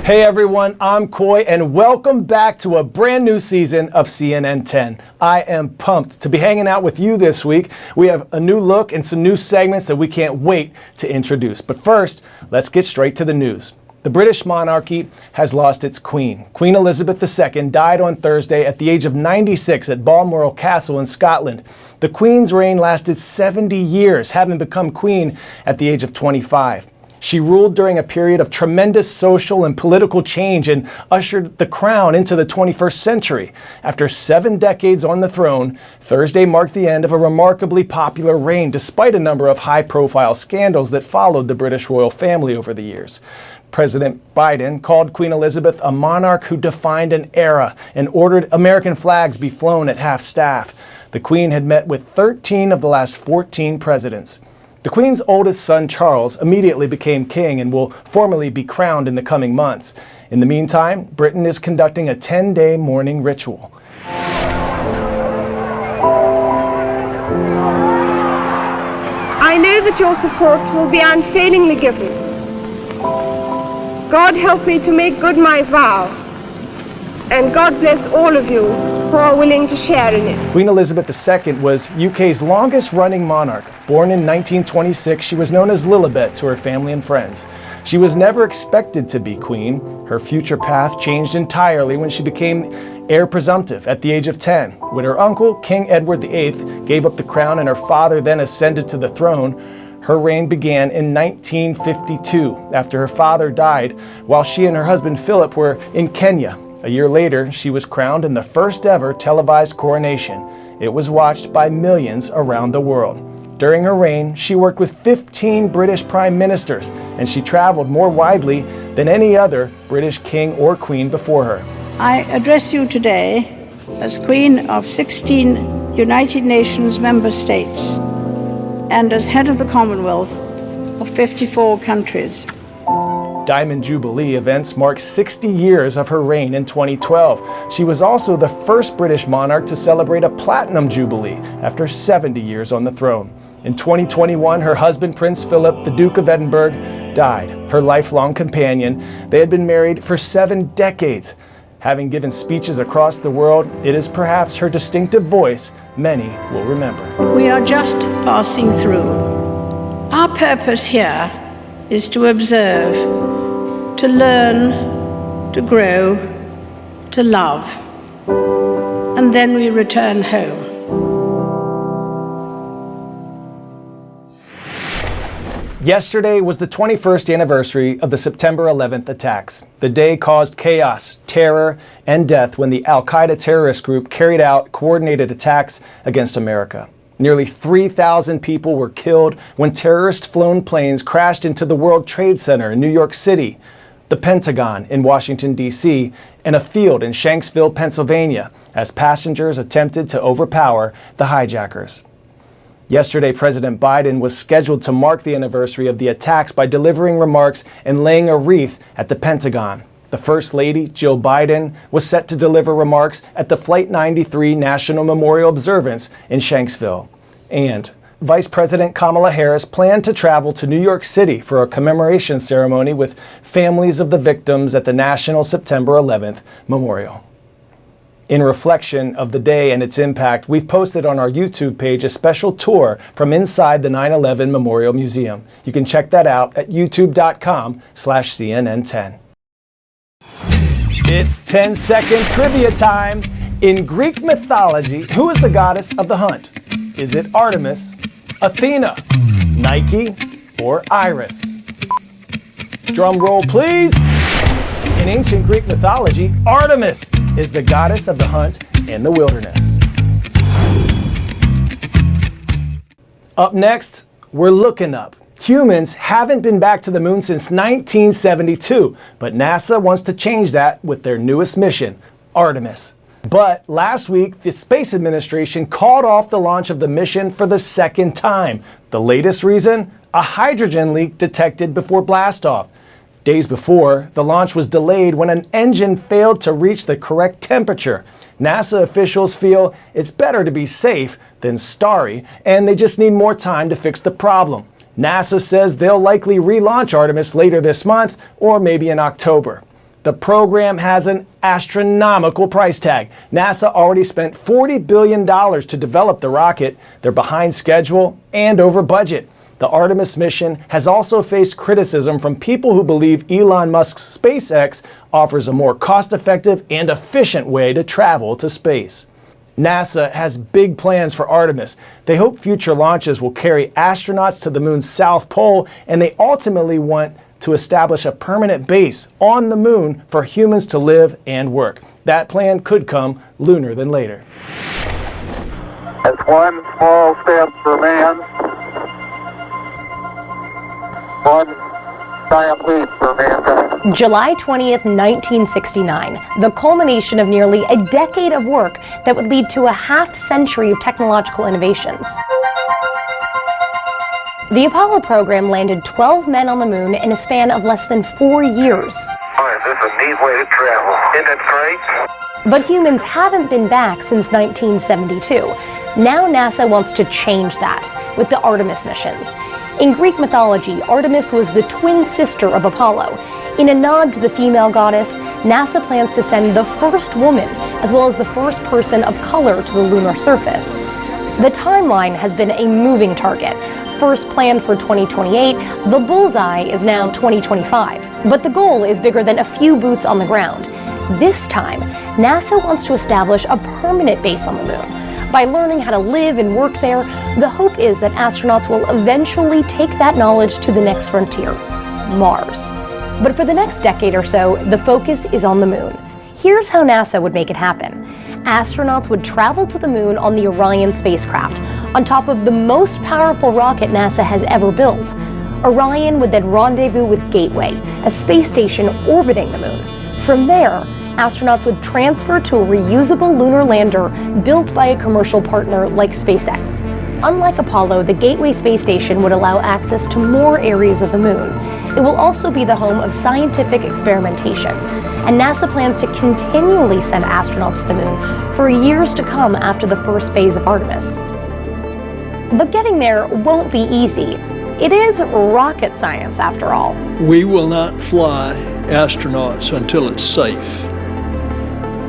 Hey everyone, I'm Coy and welcome back to a brand new season of CNN10. I am pumped to be hanging out with you this week. We have a new look and some new segments that we can't wait to introduce. But first, let's get straight to the news. The British monarchy has lost its queen. Queen Elizabeth II died on Thursday at the age of 96 at Balmoral Castle in Scotland. The Queen's reign lasted 70 years, having become queen at the age of 25. She ruled during a period of tremendous social and political change and ushered the crown into the 21st century. After 7 decades on the throne, Thursday marked the end of a remarkably popular reign, despite a number of high-profile scandals that followed the British royal family over the years. President Biden called Queen Elizabeth a monarch who defined an era and ordered American flags be flown at half-staff. The Queen had met with 13 of the last 14 presidents. The Queen's oldest son, Charles, immediately became king and will formally be crowned in the coming months. In the meantime, Britain is conducting a 10-day mourning ritual. I know that your support will be unfailingly given. God help me to make good my vow, and God bless all of you who are willing to share in it. Queen Elizabeth II was UK's longest-running monarch. Born in 1926, she was known as Lilibet to her family and friends. She was never expected to be queen. Her future path changed entirely when she became heir presumptive at the age of 10. When her uncle, King Edward VIII, gave up the crown and her father then ascended to the throne, her reign began in 1952 after her father died while she and her husband Philip were in Kenya. A year later, she was crowned in the first ever televised coronation. It was watched by millions around the world. During her reign, she worked with 15 British prime ministers, and she traveled more widely than any other British king or queen before her. I address you today as Queen of 16 United Nations member states and as head of the Commonwealth of 54 countries. Diamond Jubilee events mark 60 years of her reign in 2012. She was also the first British monarch to celebrate a Platinum Jubilee after 70 years on the throne. In 2021, her husband, Prince Philip, the Duke of Edinburgh, died. Her lifelong companion. They had been married for 7 decades. Having given speeches across the world, it is perhaps her distinctive voice many will remember. We are just passing through. Our purpose here is to observe, to learn, to grow, to love, and then we return home. Yesterday was the 21st anniversary of the September 11th attacks. The day caused chaos, terror, and death when the Al-Qaeda terrorist group carried out coordinated attacks against America. Nearly 3,000 people were killed when terrorist-flown planes crashed into the World Trade Center in New York City, the Pentagon in Washington, D.C., and a field in Shanksville, Pennsylvania, as passengers attempted to overpower the hijackers. Yesterday, President Biden was scheduled to mark the anniversary of the attacks by delivering remarks and laying a wreath at the Pentagon. The First Lady, Jill Biden, was set to deliver remarks at the Flight 93 National Memorial Observance in Shanksville. And Vice President Kamala Harris planned to travel to New York City for a commemoration ceremony with families of the victims at the National September 11th Memorial. In reflection of the day and its impact, we've posted on our YouTube page a special tour from inside the 9/11 Memorial Museum. You can check that out at youtube.com/CNN10. It's 10-second trivia time. In Greek mythology, who is the goddess of the hunt? Is it Artemis, Athena, Nike, or Iris? Drum roll, please. In ancient Greek mythology, Artemis is the goddess of the hunt and the wilderness. Up next, we're looking up. Humans haven't been back to the moon since 1972, but NASA wants to change that with their newest mission, Artemis. But last week, the Space Administration called off the launch of the mission for the second time. The latest reason? A hydrogen leak detected before blastoff. Days before, the launch was delayed when an engine failed to reach the correct temperature. NASA officials feel it's better to be safe than starry, and they just need more time to fix the problem. NASA says they'll likely relaunch Artemis later this month or maybe in October. The program has an astronomical price tag. NASA already spent $40 billion to develop the rocket. They're behind schedule and over budget. The Artemis mission has also faced criticism from people who believe Elon Musk's SpaceX offers a more cost-effective and efficient way to travel to space. NASA has big plans for Artemis. They hope future launches will carry astronauts to the moon's south pole, and they ultimately want to establish a permanent base on the moon for humans to live and work. That plan could come sooner than later. It's one small step for man, one giant leap for mankind. July 20th, 1969, the culmination of nearly a decade of work that would lead to a half-century of technological innovations. The Apollo program landed 12 men on the moon in a span of less than 4 years. Boy, this is a neat way to travel. Isn't it great? But humans haven't been back since 1972. Now NASA wants to change that with the Artemis missions. In Greek mythology, Artemis was the twin sister of Apollo. In a nod to the female goddess, NASA plans to send the first woman, as well as the first person of color, to the lunar surface. The timeline has been a moving target. First planned for 2028, the bullseye is now 2025. But the goal is bigger than a few boots on the ground. This time, NASA wants to establish a permanent base on the moon. By learning how to live and work there, the hope is that astronauts will eventually take that knowledge to the next frontier, Mars. But for the next decade or so, the focus is on the moon. Here's how NASA would make it happen. Astronauts would travel to the moon on the Orion spacecraft, on top of the most powerful rocket NASA has ever built. Orion would then rendezvous with Gateway, a space station orbiting the moon. From there, astronauts would transfer to a reusable lunar lander built by a commercial partner like SpaceX. Unlike Apollo, the Gateway space station would allow access to more areas of the moon. It will also be the home of scientific experimentation, and NASA plans to continually send astronauts to the moon for years to come after the first phase of Artemis. But getting there won't be easy. It is rocket science, after all. We will not fly astronauts until it's safe.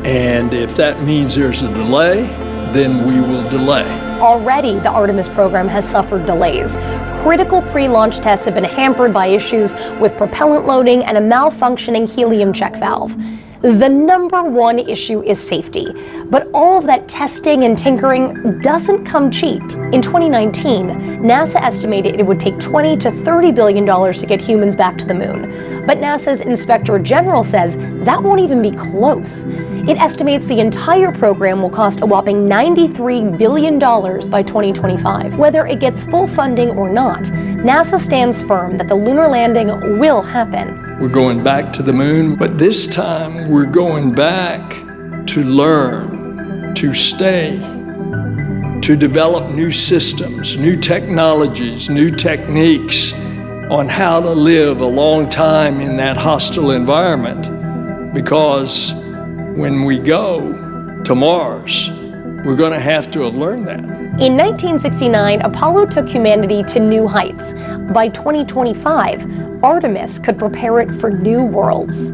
And if that means there's a delay, then we will delay. Already, the Artemis program has suffered delays. Critical pre-launch tests have been hampered by issues with propellant loading and a malfunctioning helium check valve. The number one issue is safety, but all of that testing and tinkering doesn't come cheap. In 2019, NASA estimated it would take $20 to $30 billion to get humans back to the moon. But NASA's Inspector General says that won't even be close. It estimates the entire program will cost a whopping $93 billion by 2025. Whether it gets full funding or not, NASA stands firm that the lunar landing will happen. We're going back to the moon, but this time we're going back to learn, to stay, to develop new systems, new technologies, new techniques on how to live a long time in that hostile environment. Because when we go to Mars, we're going to have to have learned that. In 1969, Apollo took humanity to new heights. By 2025, Artemis could prepare it for new worlds.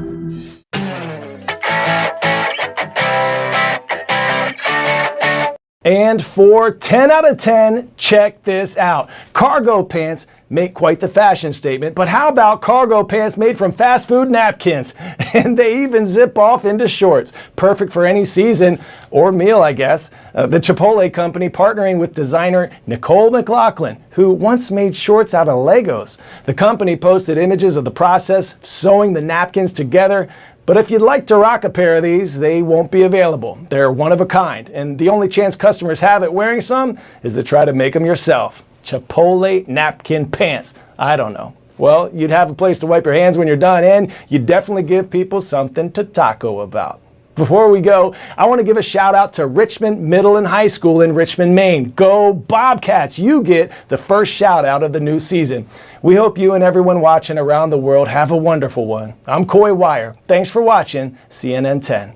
And for 10 out of 10, check this out. Cargo pants make quite the fashion statement, but how about cargo pants made from fast food napkins? And they even zip off into shorts. Perfect for any season or meal, I guess. The Chipotle company partnering with designer Nicole McLaughlin, who once made shorts out of Legos. The company posted images of the process of sewing the napkins together. But if you'd like to rock a pair of these, they won't be available. They're one of a kind, and the only chance customers have at wearing some is to try to make them yourself. Chipotle napkin pants. I don't know. Well, you'd have a place to wipe your hands when you're done, and you'd definitely give people something to taco about. Before we go, I want to give a shout out to Richmond Middle and High School in Richmond, Maine. Go Bobcats! You get the first shout out of the new season. We hope you and everyone watching around the world have a wonderful one. I'm Coy Wire. Thanks for watching CNN10.